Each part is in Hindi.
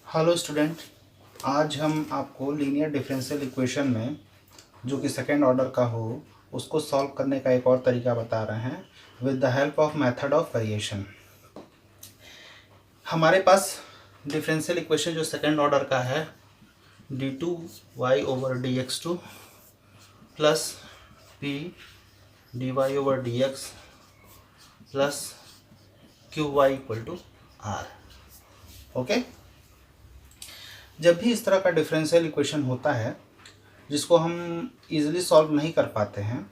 हेलो स्टूडेंट, आज हम आपको लीनियर डिफरेंशियल इक्वेशन में जो कि सेकेंड ऑर्डर का हो उसको सॉल्व करने का एक और तरीका बता रहे हैं with the help of method of variation. हमारे पास डिफरेंशियल इक्वेशन जो सेकेंड ऑर्डर का है d2y/dx2 plus p/dy/dx plus qy=r। Okay, जब भी इस तरह का डिफरेंशियल इक्वेशन होता है जिसको हम इजीली सॉल्व नहीं कर पाते हैं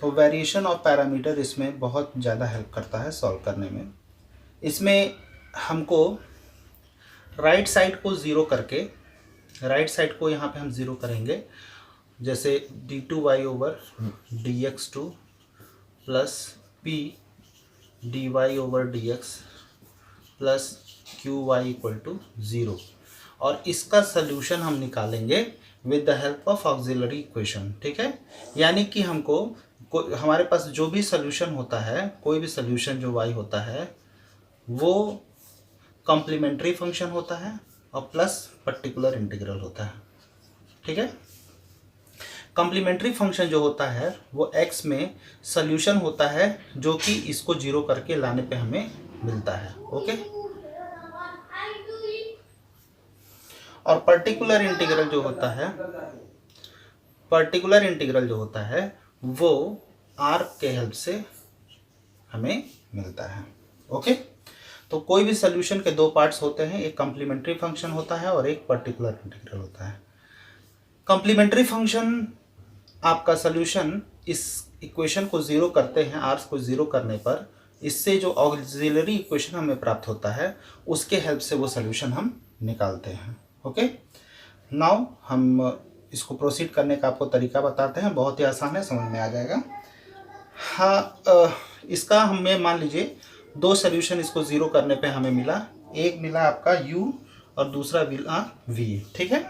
तो वेरिएशन ऑफ पैरामीटर इसमें बहुत ज़्यादा हेल्प करता है सॉल्व करने में। इसमें हमको राइट साइड को ज़ीरो करके, राइट साइड को यहाँ पे हम ज़ीरो करेंगे, जैसे d2y/dx2 plus p/dy/dx plus qy=0, और इसका सल्यूशन हम निकालेंगे with the help of auxiliary equation. ठीक है, यानी कि हमको हमारे पास जो भी सल्यूशन होता है, कोई भी सल्यूशन जो y होता है वो कॉम्प्लीमेंट्री फंक्शन होता है और प्लस पर्टिकुलर इंटीग्रल होता है। ठीक है, कॉम्प्लीमेंट्री फंक्शन जो होता है वो x में सल्यूशन होता है जो कि इसको जीरो करके लाने पे हमें मिलता है। ओके, और पर्टिकुलर इंटीग्रल जो होता है वो r के हेल्प से हमें मिलता है। ओके, तो कोई भी सॉल्यूशन के दो पार्ट्स होते हैं, एक कॉम्प्लीमेंट्री फंक्शन होता है और एक पर्टिकुलर इंटीग्रल होता है। कॉम्प्लीमेंट्री फंक्शन आपका सॉल्यूशन इस इक्वेशन को ज़ीरो करते हैं, r को ज़ीरो करने पर इससे जो ऑक्सिलरी इक्वेशन हमें प्राप्त होता है उसके हेल्प से वो सॉल्यूशन हम निकालते हैं। ओके, नाउ हम इसको प्रोसीड करने का आपको तरीका बताते हैं, बहुत ही आसान है, समझ में आ जाएगा। हाँ, इसका हमें मान लीजिए दो सॉल्यूशन इसको ज़ीरो करने पे हमें मिला, एक मिला आपका u और दूसरा मिला v। ठीक है,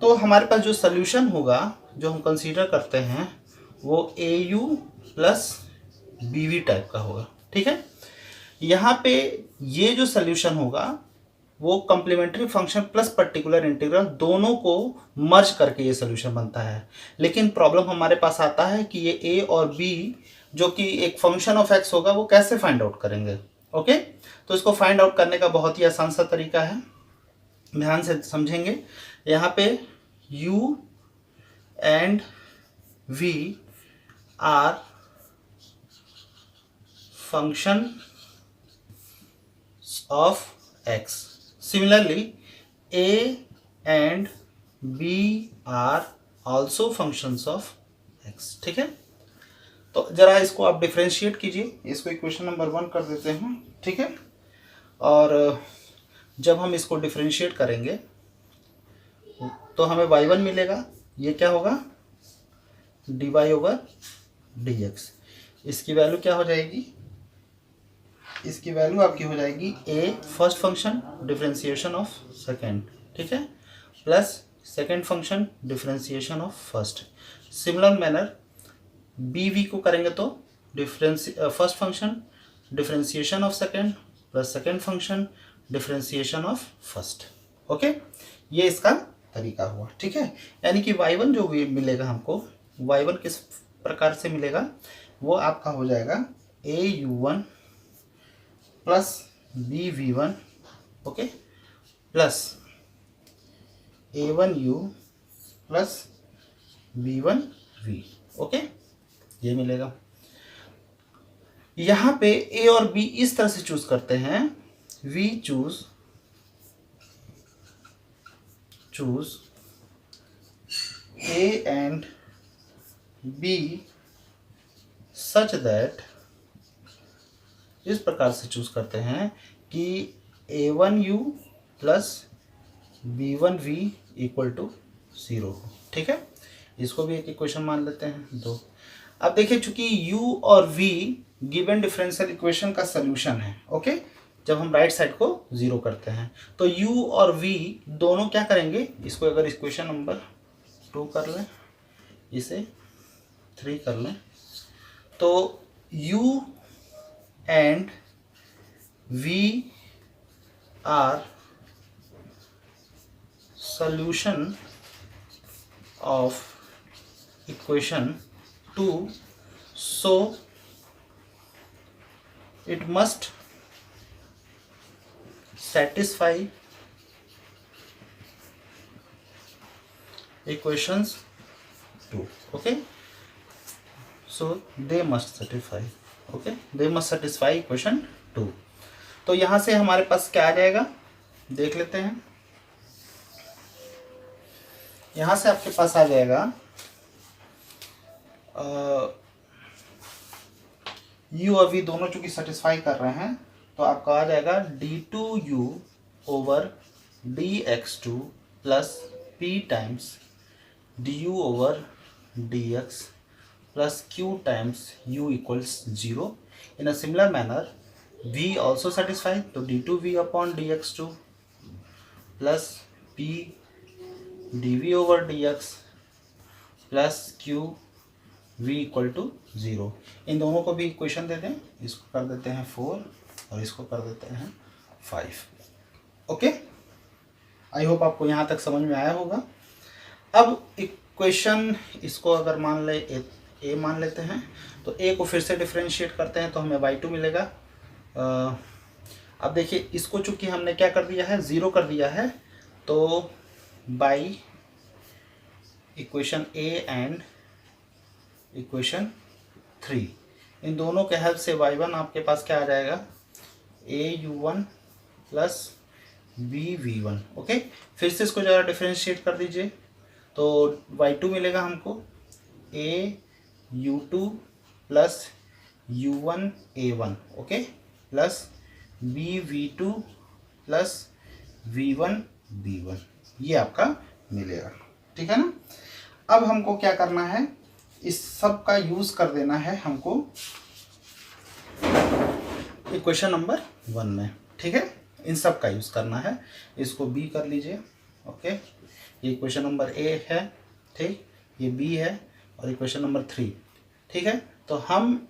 तो हमारे पास जो सॉल्यूशन होगा जो हम कंसीडर करते हैं वो au प्लस bv टाइप का होगा। ठीक है, यहाँ पे ये जो सॉल्यूशन होगा वो complementary function plus particular integral दोनों को मर्ज करके ये सॉल्यूशन बनता है। लेकिन प्रॉब्लम हमारे पास आता है कि ये a और b जो कि एक फंक्शन ऑफ x होगा वो कैसे फाइंड आउट करेंगे। ओके, तो इसको फाइंड आउट करने का बहुत ही आसान सा तरीका है, ध्यान से समझेंगे। यहाँ पे u and v are function of x, similarly a and b are also functions of x। ठीक है, तो जरा इसको आप डिफरेंशिएट कीजिए, इसको इक्वेशन नंबर 1 कर देते हैं। ठीक है, और जब हम इसको डिफरेंशिएट करेंगे तो हमें y1 मिलेगा, ये क्या होगा dy/dx। इसकी वैल्यू क्या हो जाएगी, इसकी वैल्यू आपकी हो जाएगी a first function differentiation of second, ठीक है, plus second function differentiation of first. Similar manner bv को करेंगे तो first function differentiation of second plus second function differentiation of first. Okay, ये इसका तरीका हुआ। ठीक है, यानी कि y1 जो मिलेगा हमको, y1 किस प्रकार से मिलेगा, वो आपका हो जाएगा au1 plus bv1, okay, plus a1u plus b1v। Okay, ये मिलेगा। यहाँ पे a और b इस तरह से चूज करते हैं, we choose a and b such that, इस प्रकार से चूज करते हैं कि a1u plus b1v equal to 0 हो। ठीक है, इसको भी एक इक्वेशन मान लेते हैं 2। अब देखिए, चूंकि u और v गिवन डिफरेंशियल इक्वेशन का सॉल्यूशन है, ओके, जब हम राइट साइड को 0 करते हैं तो u और v दोनों क्या करेंगे, इसको अगर इक्वेशन नंबर 2 कर लें, इसे 3 कर लें, तो u and v are solution of equation 2, so it must satisfy equations 2. Okay, so they must satisfy, okay, they must satisfy equation 2. तो यहाँ से हमारे पास क्या आ जाएगा देख लेते हैं। यहाँ से आपके पास आ जाएगा u अभी दोनों चूंकि सेटिस्फाई कर रहे हैं तो आपका आ जाएगा d2u over dx2 plus p times du over dx plus q times u equals 0. In a similar manner v also satisfied, तो d2v upon dx2 plus p dv over dx plus q v equal to 0. इन दोनों को भी इक्वेशन दे दें, इसको कर देते हैं 4 और इसको कर देते हैं 5. ओके, आई होप आपको यहाँ तक समझ में आया होगा. अब इक्वेशन इसको अगर मान ले a मान लेते हैं तो a को फिर से डिफरेंशिएट करते हैं तो हमें y2 मिलेगा. अब देखिए इसको चूंकि हमने क्या कर दिया है 0 कर दिया है तो by equation a and equation 3 इन दोनों के हेल्प से y1 आपके पास क्या आ जाएगा au1 प्लस bv1. ओके, फिर से इसको ज़रा डिफरेंशिएट कर दीजिए तो y2 मिलेगा हमको au2 plus u1a1 okay plus bv2 plus v1b1 ये आपका मिलेगा. ठीक है ना. अब हमको क्या करना है, इस सब का यूज कर देना है हमको इक्वेशन नंबर 1 में. ठीक है, इन सब का यूज करना है. इसको b कर लीजिए. ओके, ये इक्वेशन नंबर a है, ठीक, ये b है और इक्वेशन नंबर 3. ठीक है, तो हम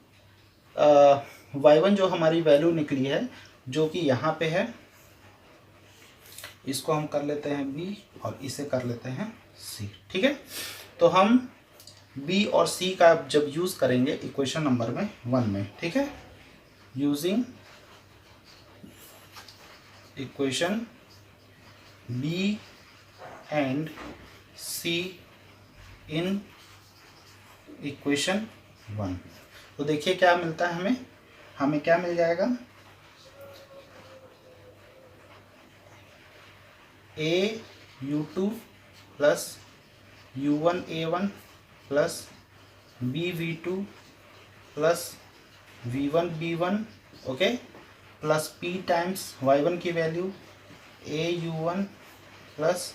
y1 जो हमारी वैल्यू निकली है जो कि यहाँ पे है इसको हम कर लेते हैं b और इसे कर लेते हैं c. ठीक है, तो हम b और c का जब यूज करेंगे इक्वेशन नंबर में 1 में. ठीक है, using equation b and c in equation 1 तो देखिए क्या मिलता है हमें क्या मिल जाएगा au2 plus u1a1 plus bv2 plus v1b1 okay plus p times y1 की value au1 plus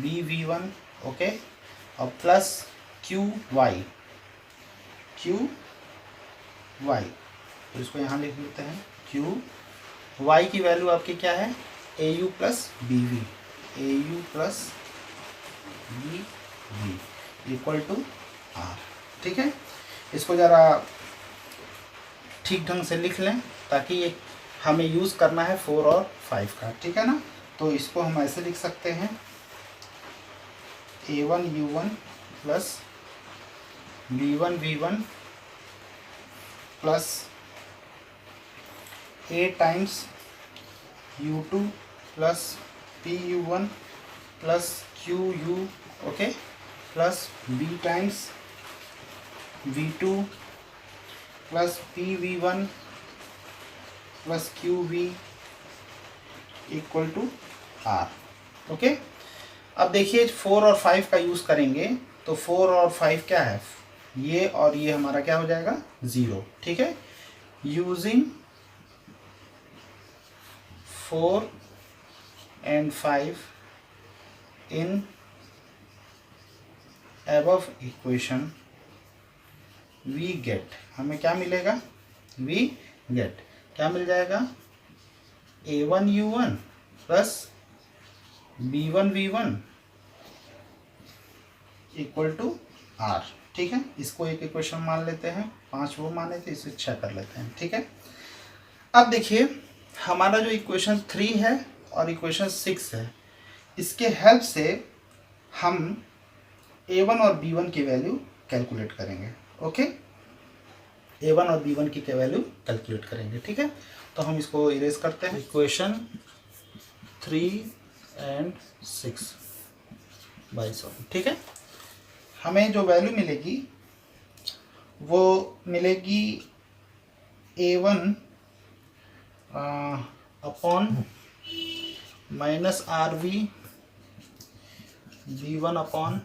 bv1 okay और प्लस qy तो इसको यहाँ लिख लेते हैं qy की वैल्यू आपकी क्या है au plus bv equal to r. ठीक है, इसको ज़रा ठीक ढंग से लिख लें ताकि ये हमें यूज़ करना है 4 और 5 का. ठीक है ना, तो इसको हम ऐसे लिख सकते हैं a1u1 plus b1v1 plus a times u2 plus pu1 plus qu okay plus b times v2 plus pv1 plus qv equal to r. Okay, अब देखिए 4 और 5 का यूज़ करेंगे तो 4 और 5 क्या है ये और ये हमारा क्या हो जाएगा 0. ठीक है, using 4 and 5 in above equation we get हमें क्या मिलेगा we get क्या मिल जाएगा a1u1 plus b1v1 equal to r. ठीक है, इसको एक इक्वेशन मान लेते हैं, 5 वो माने थे इसे 6 कर लेते हैं. ठीक है, अब देखिए हमारा जो इक्वेशन 3 है और इक्वेशन 6 है इसके हेल्प से हम a1 और b1 की वैल्यू कैलकुलेट करेंगे। ओके, a1 और b1 की क्या वैल्यू कैलकुलेट करेंगे। ठीक है, तो हम इसको इरेज करते हैं। Equation 3 and 6/7। ठीक है, हमें जो वैल्यू मिलेगी वो मिलेगी a1 upon -rv, b1 upon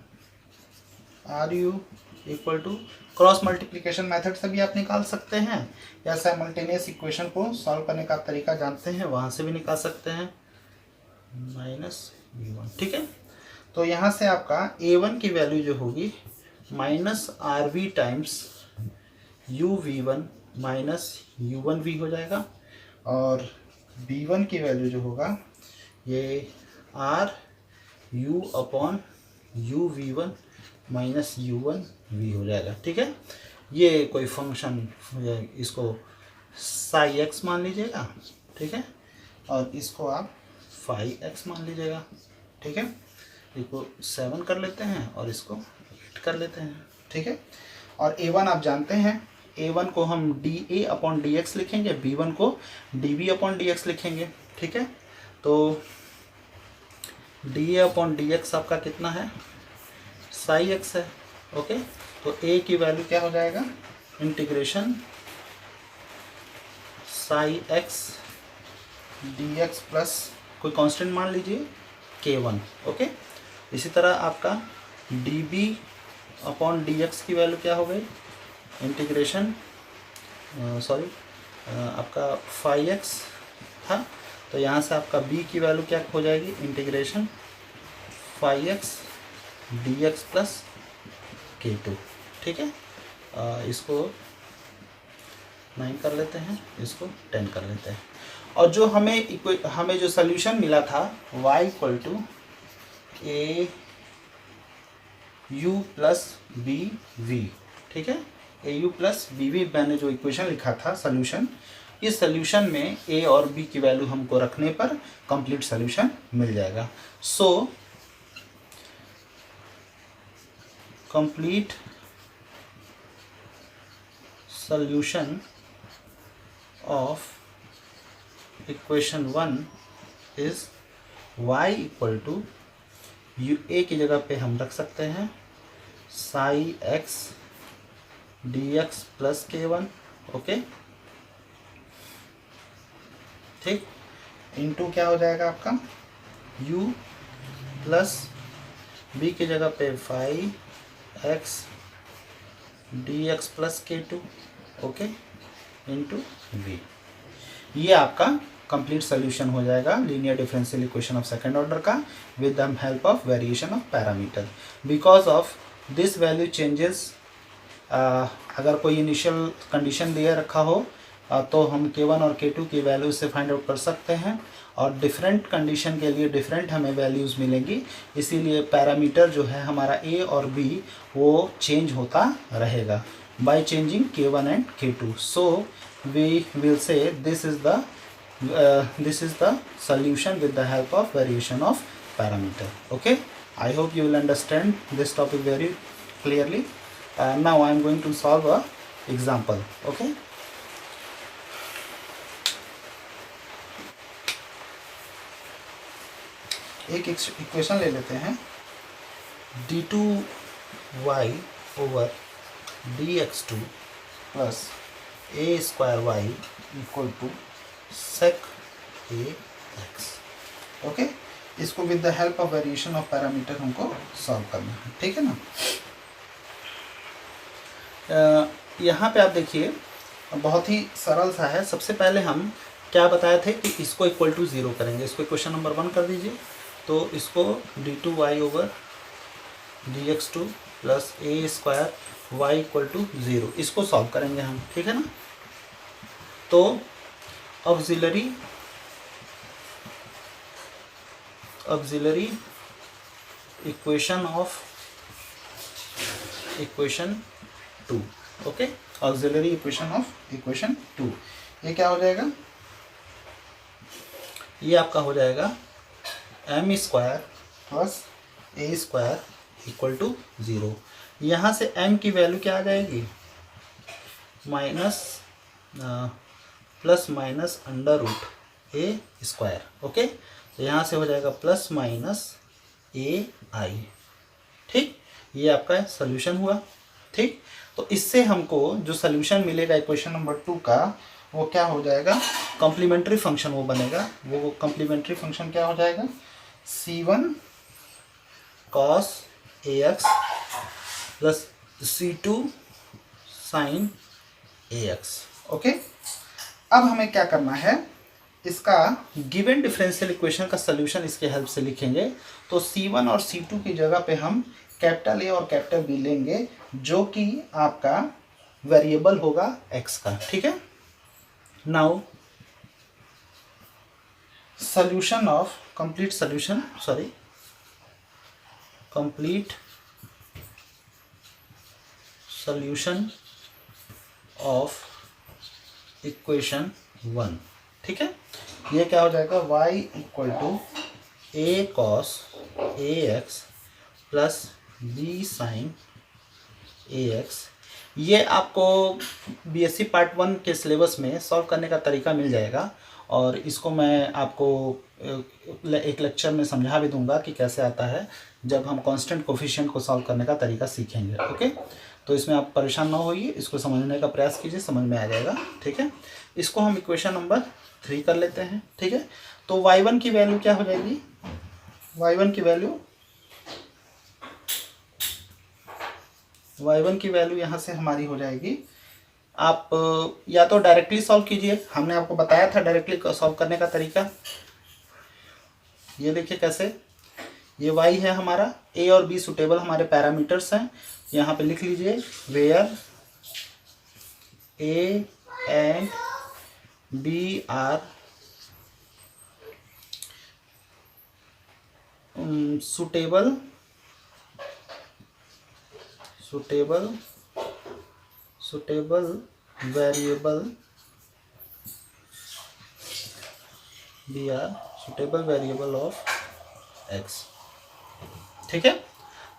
ru equal to, cross multiplication method से भी आप निकाल सकते हैं, या साइमल्टेनियस इक्वेशन को सॉल्व करने का तरीका जानते हैं वहाँ से भी निकाल सकते हैं, -v1। ठीक है, तो यहाँ से आपका a1 की वैल्यू जो होगी -rv times uv1 minus u1v हो जाएगा, और b1 की वैल्यू जो होगा ये r u upon uv1 minus u1v हो जाएगा। ठीक है, ये कोई फंक्शन, इसको साई x मान लीजिएगा। ठीक है, और इसको आप फाई x मान लीजिएगा। ठीक है, इसको 7 कर लेते हैं और इसको 8 कर लेते हैं। ठीक है, और a1 आप जानते हैं, a1 को हम dA अपॉन dx लिखेंगे, b1 को dB अपॉन dx लिखेंगे। ठीक है, तो dA अपॉन dx आपका कितना है, साई x है। ओके, तो a की वैल्यू क्या हो जाएगा, integration Sai x dx plus कोई कांस्टेंट मान लीजिए k1। ओके, इसी तरह आपका dB अपॉन dx की वैल्यू क्या हो गई, इंटीग्रेशन आपका फाई x था, तो यहाँ से आपका b की वैल्यू क्या हो जाएगी, integration phi x dx plus k2। ठीक है, इसको 9 कर लेते हैं, इसको 10 कर लेते हैं, और जो हमें जो सल्यूशन मिला था y equal to a u plus b v. ठीक है, a u plus b v मैंने जो इक्वेशन लिखा था सल्यूशन, इस सल्यूशन में a और b की वैल्यू हमको रखने पर कंप्लीट सल्यूशन मिल जाएगा। So complete solution of equation 1 is y equal to u, a की जगह पे हम रख सकते हैं psi x dx plus k1। Okay, ठीक, इनटू क्या हो जाएगा आपका u प्लस b की जगह पे phi x dx plus k2। Okay, into v। ये आपका कंप्लीट सोल्यूशन हो जाएगा linear differential equation of second order का with the help of variation of parameter. Because of this value changes, अगर कोई इनिशियल कंडीशन दिया रखा हो तो हम k1 और k2 की वैल्यू से फाइंड आउट कर सकते हैं, और डिफरेंट कंडीशन के लिए डिफरेंट हमें वैल्यूज़ मिलेंगी, इसीलिए पैरामीटर जो है हमारा a और b वो चेंज होता रहेगा by changing k1 and k2। So we will say this is the solution with the help of variation of parameter. Okay, I hope you will understand this topic very clearly. Now I am going to solve a example. Okay, एक इक्वेशन ले लेते हैं, d2y over dx2 plus a square y equal to sec a x। Okay, इसको with the help of variation of parameter हमको सॉल्व करना है। ठीक है ना, यहाँ पे आप देखिए बहुत ही सरल सा है। सबसे पहले हम क्या बताए थे कि इसको इक्वल टू 0 करेंगे, इसको इक्वेशन नंबर 1 कर दीजिए। तो इसको d2y over dx2 plus a square y equal to 0, इसको सॉल्व करेंगे हम। ठीक है ना, तो auxiliary equation of equation 2। Okay, auxiliary equation of equation 2, ये क्या हो जाएगा, ये आपका हो जाएगा m square plus A square equal to 0। यहाँ से m की वैल्यू क्या आ जाएगी, minus plus minus under root A square. Okay, तो यहाँ से हो जाएगा प्लस माइनस ए आई। ठीक, ये आपका सॉल्यूशन हुआ। ठीक, तो इससे हमको जो सॉल्यूशन मिलेगा इक्वेशन नंबर 2 का, वो क्या हो जाएगा, कॉम्प्लीमेंट्री फंक्शन वो बनेगा। वो कॉम्प्लीमेंट्री फंक्शन क्या हो जाएगा, c1 cos ax plus c2 sin ax। Okay, अब हमें क्या करना है, इसका गिवन डिफरेंशियल इक्वेशन का सॉल्यूशन इसके हेल्प से लिखेंगे। तो c1 और c2 की जगह पे हम कैपिटल ए और कैपिटल बी लेंगे, जो कि आपका वेरिएबल होगा x का। ठीक है, now solution of complete solution of equation 1। ठीक है, ये क्या हो जाएगा, y equal to a cos ax plus b sin ax। ये आपको बीएससी पार्ट 1 के सिलेबस में सॉल्व करने का तरीका मिल जाएगा, और इसको मैं आपको एक लेक्चर में समझा भी दूंगा कि कैसे आता है, जब हम कांस्टेंट कोफिशिएंट को सॉल्व करने का तरीका सीखेंगे। ओके, तो इसमें आप परेशान ना होइए, इसको समझने का प्रयास कीजिए, समझ में आ जाएगा। ठीक है, इसको हम इक्वेशन नंबर 3 कर लेते हैं। ठीक है, तो y1 की वैल्यू क्या हो जाएगी, y1 की वैल्यू यहाँ से हमारी हो जाएगी, आप या तो डायरेक्टली सॉल्व कीजिए, हमने आपको बताया था डायरेक्टली सॉल्व करने का तरीका। ये देखिए कैसे, ये y है हमारा, a और b सुटेबल हमारे पैरामीटर्स हैं। यहाँ पे लिख लीजिए where a and b are suitable variable b are suitable variable of x। ठीक है,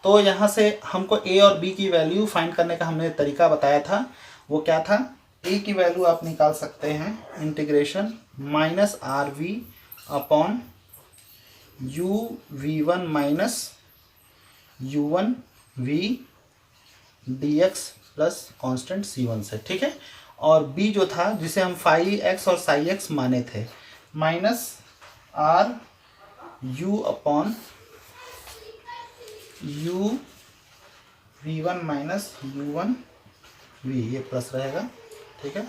तो यहाँ से हमको a और b की वैल्यू फाइंड करने का हमने तरीका बताया था। वो क्या था, a की वैल्यू आप निकाल सकते हैं integration minus r v upon u v one minus u one v d x plus constant c1 से। ठीक है, और b जो था जिसे हम फाई x और साई x माने थे, minus r u upon u v one minus u one v, ये प्लस रहेगा। ठीक है,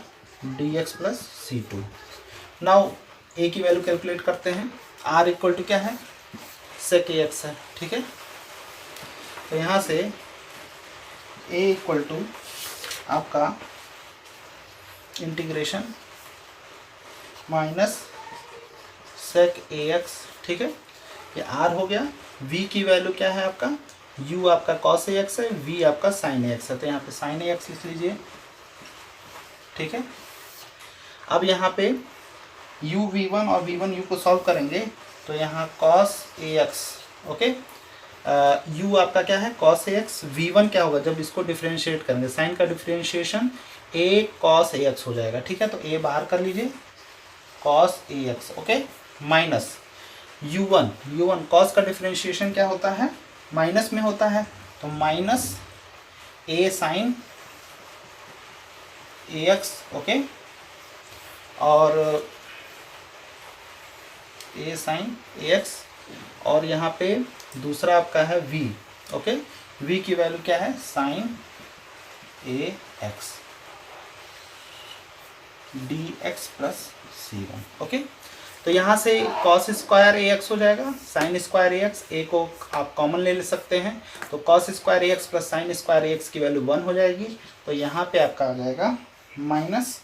d x plus c2। Now a की वैल्यू कैलकुलेट करते हैं, r इक्वल टू क्या है, सेक ax है। ठीक है, तो यहाँ से a इक्वल टू आपका इंटीग्रेशन माइनस सेक ax। ठीक है, ये r हो गया। v की वैल्यू क्या है आपका, u आपका cos ax है, v आपका sin ax है, तो यहाँ पे sin ax लिख लीजिए। ठीक है, अब यहाँ पे u v1 और v1 u को सॉल्व करेंगे, तो यहाँ cos ax। ओके, u आपका क्या है cos ax, v1 क्या होगा जब इसको डिफरेंशिएट करेंगे, साइन का डिफरेंशिएशन a cos ax हो जाएगा। ठीक है, तो a बाहर कर लीजिए cos ax। Okay, minus u1 cos का डिफरेंशिएशन क्या होता है, माइनस में होता है, तो minus a sine ax। Okay, और a साइन ax, और यहाँ पे दूसरा आपका है v। ओके, v की वैल्यू क्या है, sine ax dx plus c1। Okay, तो यहाँ से cos स्क्वायर ax हो जाएगा, साइन स्क्वायर ax, a को आप कॉमन ले सकते हैं, तो cos square ax plus sine square ax की वैल्यू 1 हो जाएगी। तो यहाँ पे आपका आ जाएगा माइनस,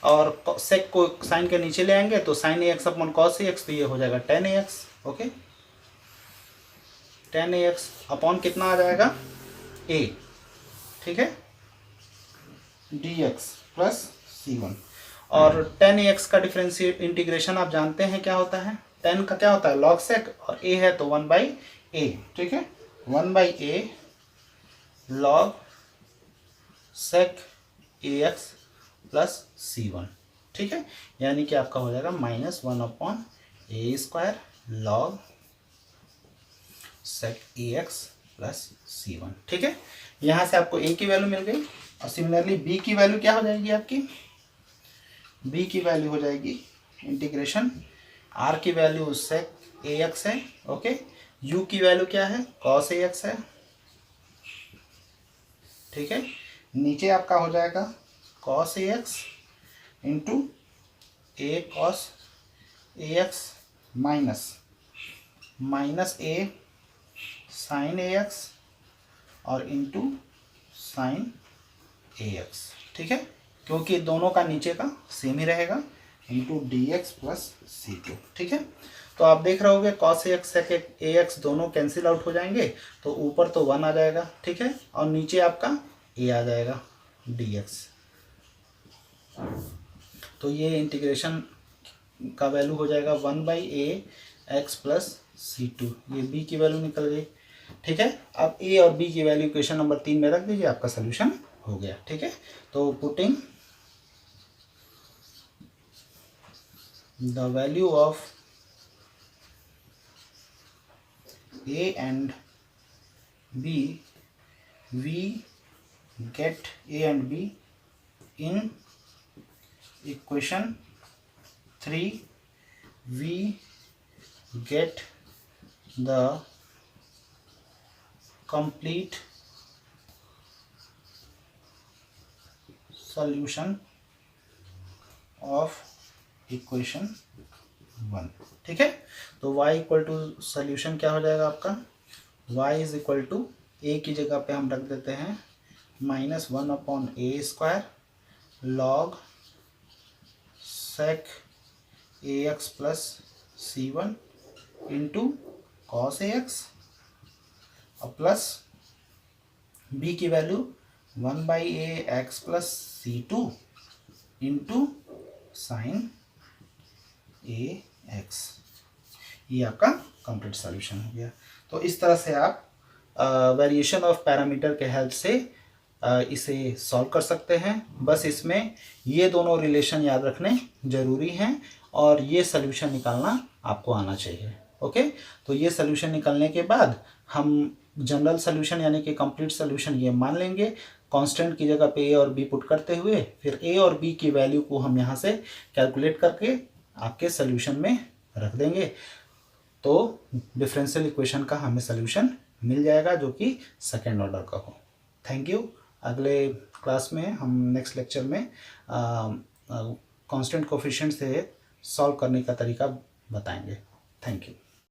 और सेक को साइन के नीचे ले आएंगे तो sine ax upon cos ax, तो ये हो जाएगा tan ax। Okay, tan ax upon कितना आ जाएगा a। ठीक है, dx प्लस c1, और tan ax का डिफरेंशिएट इंटीग्रेशन आप जानते हैं क्या होता है, tan का क्या होता है log sec, और a है तो 1 बाई ए, ठीक है, 1/a log sec ax plus c1, ठीक है, यानी कि आपका हो जाएगा -1/a² log sec ax plus c1, ठीक है। यहाँ से आपको a की वैल्यू मिल गई और सिमिलरली b की वैल्यू क्या हो जाएगी आपकी, b की वैल्यू हो जाएगी इंटीग्रेशन, r की वैल्यू sec ax है, ओके, u की वैल्यू क्या है, cos ax है, ठीक है, नीचे आपका हो जाएगा cos ax into a cos ax minus a sin ax और इंटू sin ax, ठीक है, क्योंकि दोनों का नीचे का सेम ही रहेगा, इंटू dx प्लस c2, ठीक है। तो आप देख रहे होगे cos ax sec ax दोनों कैंसिल आउट हो जाएंगे, तो ऊपर तो 1 आ जाएगा, ठीक है, और नीचे आपका a आ जाएगा dx। तो ये इंटीग्रेशन का वैल्यू हो जाएगा 1/a x प्लस c2, ये b की वैल्यू निकल गई, ठीक है। अब a और b की वैल्यू इक्वेशन नंबर 3 में रख दीजिए, आपका सोल्यूशन हो गया, ठीक है। तो putting the value of a and b, we get a and b in equation 3, we get the complete solution of equation 1, ठीक है। तो y इक्वल टू सोल्यूशन क्या हो जाएगा आपका, y is equal to a की जगह पे हम रख देते हैं -1/a² log sec ax plus c1 into cos ax और प्लस b की value 1/ax plus c2 into sine ax, ये आपका कंप्लीट सॉल्यूशन हो गया। तो इस तरह से आप वेरिएशन ऑफ पैरामीटर के हेल्प से इसे सॉल्व कर सकते हैं। बस इसमें ये दोनों रिलेशन याद रखने ज़रूरी हैं और ये सॉल्यूशन निकालना आपको आना चाहिए, ओके। तो ये सॉल्यूशन निकालने के बाद हम जनरल सॉल्यूशन यानी कि कंप्लीट सॉल्यूशन ये मान लेंगे, कांस्टेंट की जगह पे a और b पुट करते हुए फिर a और b की वैल्यू को हम यहाँ से कैलकुलेट करके आपके सॉल्यूशन में रख देंगे, तो डिफरेंशियल इक्वेशन का हमें सॉल्यूशन मिल जाएगा जो कि सेकेंड ऑर्डर का हो। Thank you. अगले क्लास में हम नेक्स्ट लेक्चर में कांस्टेंट कोफिशिएंट से सॉल्व करने का तरीका बताएंगे। Thank you.